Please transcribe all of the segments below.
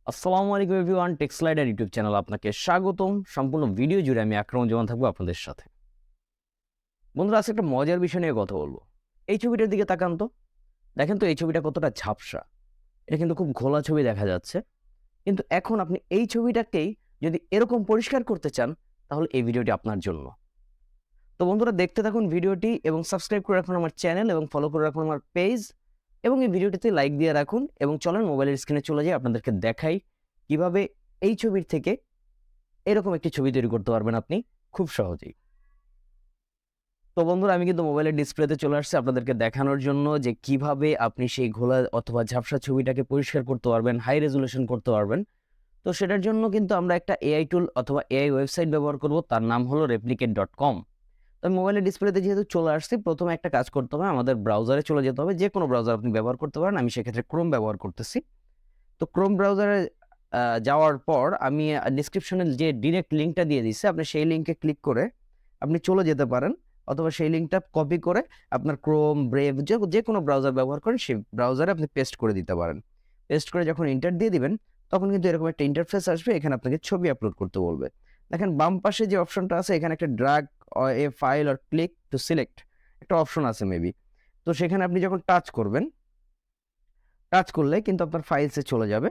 আসসালামু আলাইকুম everyone, টেক্সলাইডার YouTube channel আপনাকে স্বাগতম। সম্পূর্ণ ভিডিও জুড়ে আমি আকরাম জামান থাকবো আপনাদের সাথে। বন্ধুরা, আজকে একটা মজার বিষয় নিয়ে কথা বলবো। এই ছবিটার দিকে তাকান তো, দেখেন তো এই ছবিটা কতটা ঝাপসা। এটা কিন্তু খুব ঘোলা ছবি দেখা যাচ্ছে, কিন্তু এখন আপনি এই ছবিটাকেই যদি এরকম পরিষ্কার করতে চান, তাহলে এই ভিডিওটি আপনার জন্য। তো বন্ধুরা, দেখতে থাকুন ভিডিওটি এবং সাবস্ক্রাইব করে রাখুন আমার চ্যানেল এবং ফলো করে রাখুন আমার পেজ, এবং এই ভিডিওটিতে লাইক দিয়ে রাখুন। এবং চলেন মোবাইলের স্ক্রিনে চলে যাই, আপনাদেরকে দেখাই কিভাবে এই ছবির থেকে এরকম একটি ছবি তৈরি করতে পারবেন আপনি খুব সহজেই। তো বন্ধুরা, আমি কিন্তু মোবাইলের ডিসপ্লেতে চলে আসছি আপনাদেরকে দেখানোর জন্য যে কিভাবে আপনি সেই ঘোলা অথবা ঝাপসা ছবিটাকে পরিষ্কার করতে পারবেন, হাই রেজুলেশন করতে পারবেন। তো সেটার জন্য কিন্তু আমরা একটা এআই টুল অথবা এআই ওয়েবসাইট ব্যবহার করব, তার নাম হলো replicate.com। তো মোবাইলের ডিসপ্লেতে যেহেতু চলে আসছি, প্রথমে একটা কাজ করতে হবে, আমাদের ব্রাউজারে চলে যেতে হবে। যে কোনো ব্রাউজার আপনি ব্যবহার করতে পারেন, আমি সেক্ষেত্রে ক্রোম ব্যবহার করতেছি। তো ক্রোম ব্রাউজারে যাওয়ার পর আমি ডিসক্রিপশনে যে ডিরেক্ট লিঙ্কটা দিয়ে দিচ্ছি, আপনি সেই লিঙ্কে ক্লিক করে আপনি চলে যেতে পারেন, অথবা সেই লিঙ্কটা কপি করে আপনার ক্রোম, ব্রেভ যে কোনো ব্রাউজার ব্যবহার করেন সেই ব্রাউজারে আপনি পেস্ট করে দিতে পারেন। পেস্ট করে যখন ইন্টার দিয়ে দিবেন, তখন কিন্তু এরকম একটা ইন্টারফেস আসবে। এখানে আপনাকে ছবি আপলোড করতে বলবে। দেখেন বাম পাশে যে অপশনটা আছে, এখানে একটা drag A file or click to select একটা অপশন আছে মেবি। তো সেখানে আপনি যখন টাচ করবেন, টাচ করলে কিন্তু আপনার ফাইলসে চলে যাবে,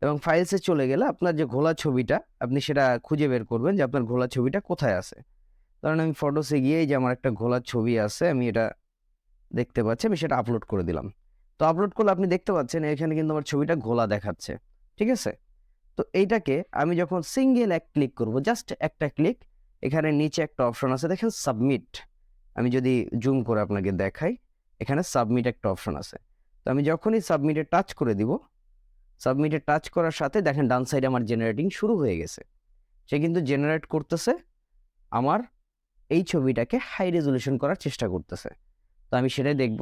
এবং ফাইলসে চলে গেলে আপনার যে ঘোলা ছবিটা আপনি সেটা খুঁজে বের করবেন যে আপনার ঘোলা ছবিটা কোথায় আছে। কারণ আমি ফটোসে গিয়ে যে আমার একটা ঘোলা ছবি আছে, আমি এটা দেখতে পাচ্ছি, আমি সেটা আপলোড করে দিলাম। তো আপলোড করলে আপনি দেখতে পাচ্ছেন এখানে কিন্তু আমার ছবিটা ঘোলা দেখাচ্ছে। ঠিক আছে? তো এইটাকে আমি যখন সিঙ্গেল এক ক্লিক করব, জাস্ট একটা ক্লিক, এখানে নিচে একটা অপশন আছে দেখেন সাবমিট। আমি যদি জুম করে আপনাকে দেখাই, এখানে সাবমিট একটা অপশন আছে। তো আমি যখনই সাবমিটে টাচ করে দিব, সাবমিটে টাচ করার সাথে দেখেন ডান সাইডে আমার জেনারেটিং শুরু হয়ে গেছে। সে কিন্তু জেনারেট করতেছে, আমার এই ছবিটাকে হাই রেজুলেশন করার চেষ্টা করতেছে। তো আমি সেটাই দেখব,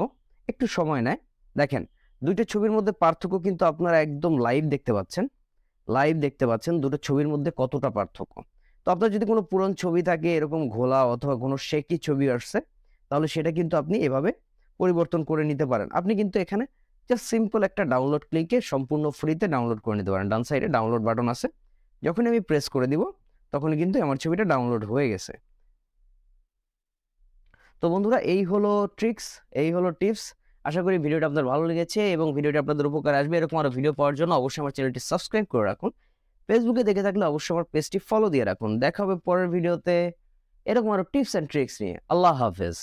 একটু সময় নেয়। দেখেন দুইটা ছবির মধ্যে পার্থক্য কিন্তু আপনারা একদম লাইভ দেখতে পাচ্ছেন। লাইভ দেখতে পাচ্ছেন দুটো ছবির মধ্যে কতটা পার্থক্য। তো আপনার যদি কোনো পুরনো ছবি থাকে, এরকম ঘোলা অথবা কোনো শেকি ছবি আসছে, তাহলে সেটা কিন্তু আপনি এভাবে পরিবর্তন করে নিতে পারেন। আপনি কিন্তু এখানে জাস্ট সিম্পল একটা ডাউনলোড ক্লিকে সম্পূর্ণ ফ্রিতে ডাউনলোড করে নিতে পারেন। ডান সাইডে ডাউনলোড বাটন আছে, যখন আমি প্রেস করে দিব তখন কিন্তু আমার ছবিটা ডাউনলোড হয়ে গেছে। তো বন্ধুরা, এই হলো ট্রিক্স, এই হলো টিপস। আশা করি ভিডিওটা আপনাদের ভালো লেগেছে এবং ভিডিওটি আপনাদের উপকার আসবে। এরকম আরো ভিডিও পাওয়ার জন্য অবশ্যই আমার চ্যানেলটি সাবস্ক্রাইব করে রাখুন। ফেসবুকে দেখে থাকলে অবশ্যই আমার পেজটি ফলো দিয়ে রাখুন। দেখা হবে পরের ভিডিওতে এরকম আরো টিপস অ্যান্ড ট্রিক্স নিয়ে। আল্লাহ হাফেজ।